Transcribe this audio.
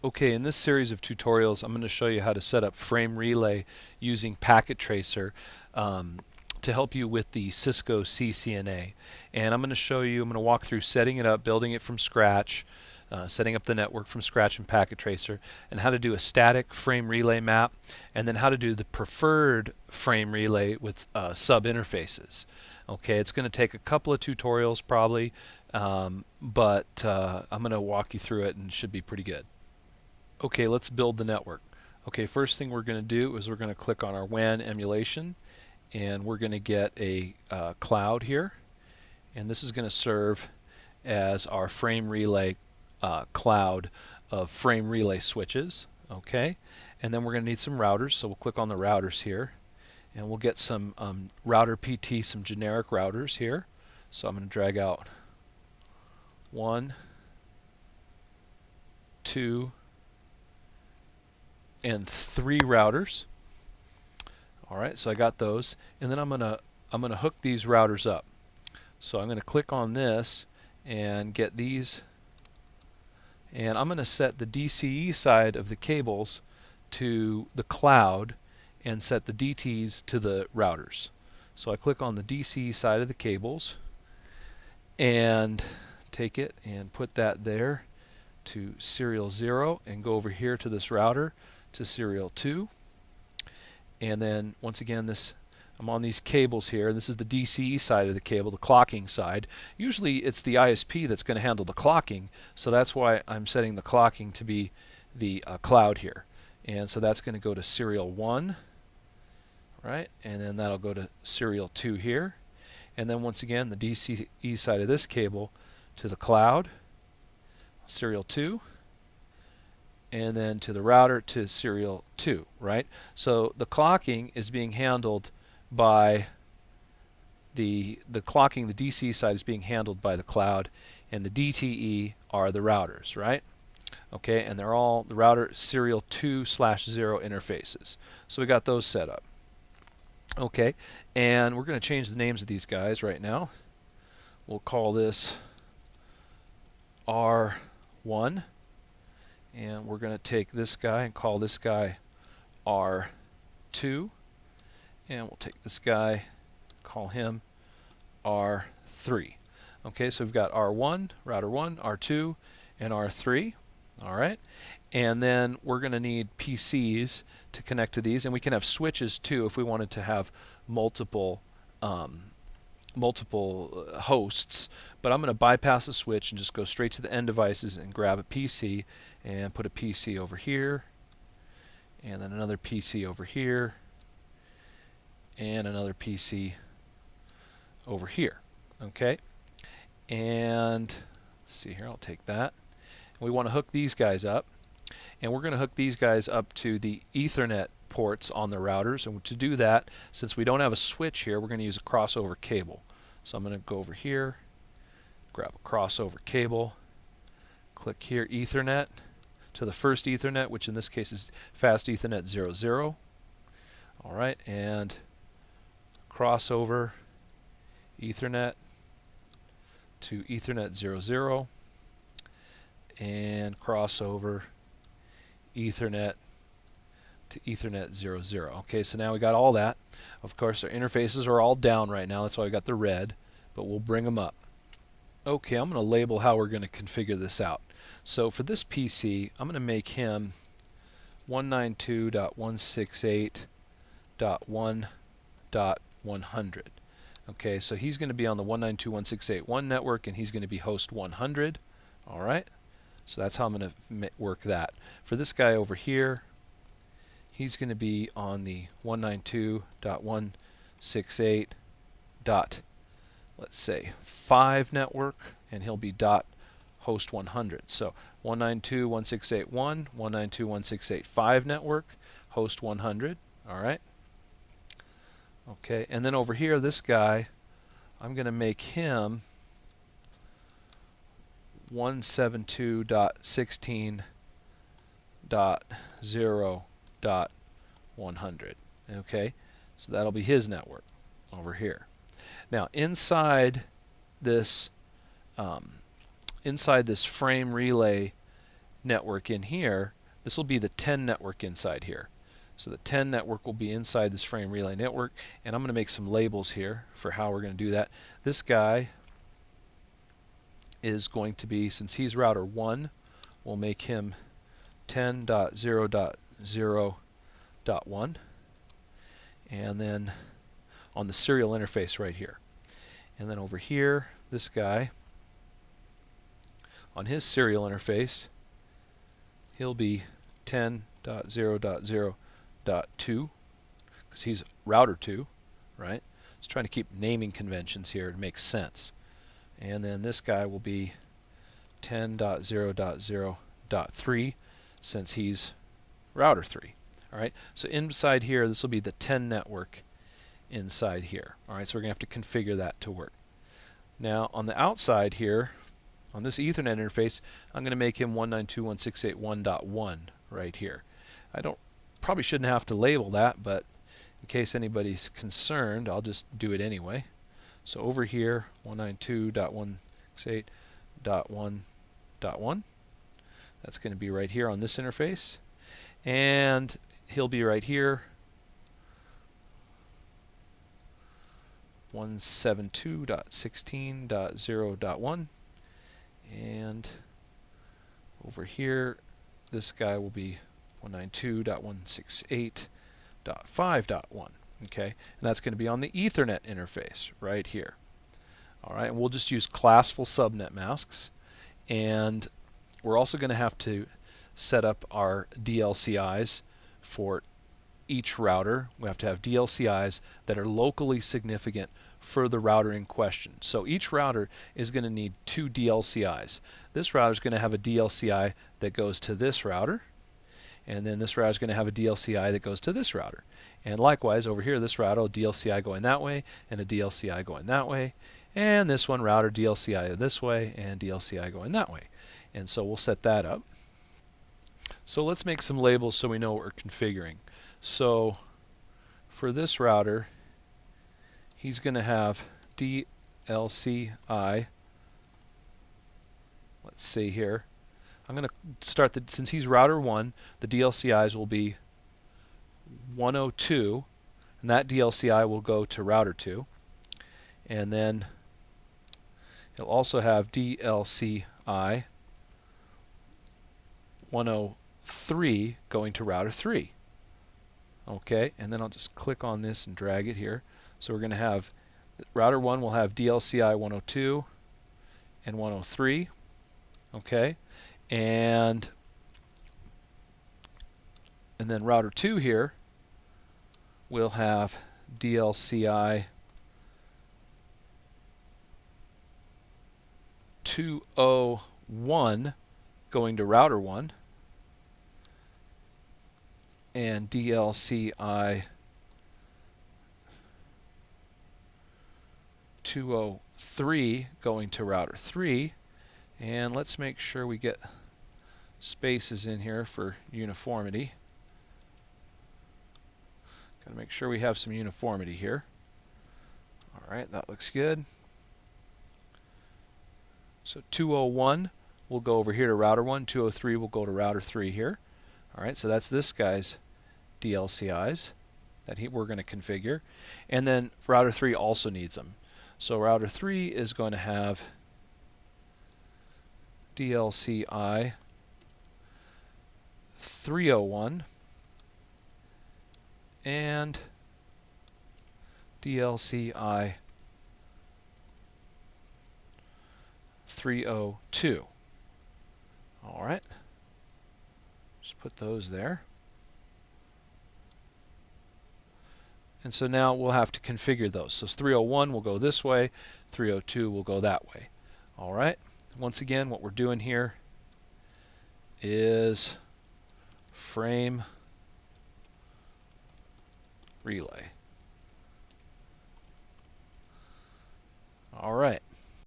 Okay, in this series of tutorials, I'm going to show you how to set up frame relay using Packet Tracer um, to help you with the Cisco CCNA. And I'm going to walk through setting it up, building it from scratch, setting up the network from scratch in Packet Tracer, and how to do a static frame relay map, and then how to do the preferred frame relay with sub interfaces. Okay, it's going to take a couple of tutorials probably, but I'm going to walk you through it and it should be pretty good. Okay, let's build the network. Okay, first thing we're going to do is we're going to click on our WAN emulation, and we're going to get a cloud here, and this is going to serve as our frame relay cloud of frame relay switches. Okay, and then we're going to need some routers, so we'll click on the routers here, and we'll get some router PT, some generic routers here. So I'm going to drag out 1, 2, and 3 routers. Alright, so I got those, and then I'm gonna hook these routers up. So I'm gonna click on this and get these, and I'm gonna set the DCE side of the cables to the cloud and set the DTs to the routers. So I click on the DCE side of the cables and take it and put that there to serial 0 and go over here to this router to serial 2, and then once again I'm on these cables here. This is the DCE side of the cable, the clocking side. Usually it's the ISP that's going to handle the clocking, so that's why I'm setting the clocking to be the cloud here. And so that's going to go to serial 1, right? And then that'll go to serial 2 here. And then once again the DCE side of this cable to the cloud, serial 2, and then to the router to serial 2, right? So the clocking is being handled by the clocking, the DC side is being handled by the cloud, and the DTE are the routers, right? Okay, and they're all the router serial 2/0 interfaces. So we got those set up. Okay, and we're going to change the names of these guys right now. We'll call this R1. And we're going to take this guy and call this guy R2, and we'll take this guy, call him R3. Okay, so we've got R1, router 1, R2, and R3. Alright, and then we're going to need PCs to connect to these, and we can have switches too if we wanted to have multiple hosts, but I'm going to bypass the switch and just go straight to the end devices and grab a PC and put a PC over here, and then another PC over here, and another PC over here. Okay, and let's see here, I'll take that. We want to hook these guys up, and we're going to hook these guys up to the Ethernet ports on the routers, and to do that, since we don't have a switch here, we're going to use a crossover cable. So I'm going to go over here, grab a crossover cable, click here, Ethernet to the first Ethernet, which in this case is fast Ethernet 00. Alright, and crossover Ethernet to Ethernet 00, and crossover Ethernet to Ethernet 00. Okay, so now we got all that. Of course, our interfaces are all down right now. That's why I got the red, but we'll bring them up. Okay, I'm going to label how we're going to configure this out. So for this PC, I'm going to make him 192.168.1.100. Okay, so he's going to be on the 192.168.1 network, and he's going to be host 100. All right, so that's how I'm going to work that. For this guy over here, he's going to be on the 192.168. Let's say 5 network, and he'll be dot host 100. So 192.168.1, 192.168.5 network, host 100. All right. Okay, and then over here, this guy, I'm going to make him 172.16.0.100. Okay, so that'll be his network over here. Now inside this frame relay network in here, this will be the 10 network inside here. So the 10 network will be inside this frame relay network, and I'm going to make some labels here for how we're going to do that. This guy is going to be, since he's router 1, we'll make him 10.0.0.1, and then on the serial interface right here. And then over here, this guy, on his serial interface, he'll be 10.0.0.2, because he's router 2, right? Just trying to keep naming conventions here to make sense. And then this guy will be 10.0.0.3, since he's router 3. All right, so inside here, this will be the 10 network inside here. All right, so we're going to have to configure that to work. Now, on the outside here, on this Ethernet interface, I'm going to make him 192.168.1.1 right here. I probably shouldn't have to label that, but in case anybody's concerned, I'll just do it anyway. So over here, 192.168.1.1. That's going to be right here on this interface. And he'll be right here, 172.16.0.1. And over here, this guy will be 192.168.5.1. Okay, and that's going to be on the Ethernet interface right here. All right, and we'll just use classful subnet masks, and we're also going to have to set up our DLCIs for each router. We have to have DLCIs that are locally significant for the router in question. So each router is going to need 2 DLCIs. This router is going to have a DLCI that goes to this router, and then this router is going to have a DLCI that goes to this router. And likewise, over here, this router, a DLCI going that way, and a DLCI going that way. And this one router, DLCI this way, and DLCI going that way. And so we'll set that up. So let's make some labels so we know what we're configuring. So for this router, he's going to have DLCI. Let's see here. I'm going to start since he's router 1, the DLCIs will be 102, and that DLCI will go to router 2. And then he'll also have DLCI 103 going to router 3. Okay, and then I'll just click on this and drag it here. So we're going to have router 1 will have DLCI 102 and 103. Okay, and then router 2 here will have DLCI 201 going to router 1, and DLCI 203 going to router 3. And let's make sure we get spaces in here for uniformity. Got to make sure we have some uniformity here. All right, that looks good. So 201 will go over here to router 1, 203 will go to router 3 here. All right, so that's this guy's DLCIs that we're going to configure. And then router 3 also needs them. So router 3 is going to have DLCI 301 and DLCI 302. All right, just put those there. And so now we'll have to configure those. So 301 will go this way, 302 will go that way. All right, once again, what we're doing here is frame relay. All right.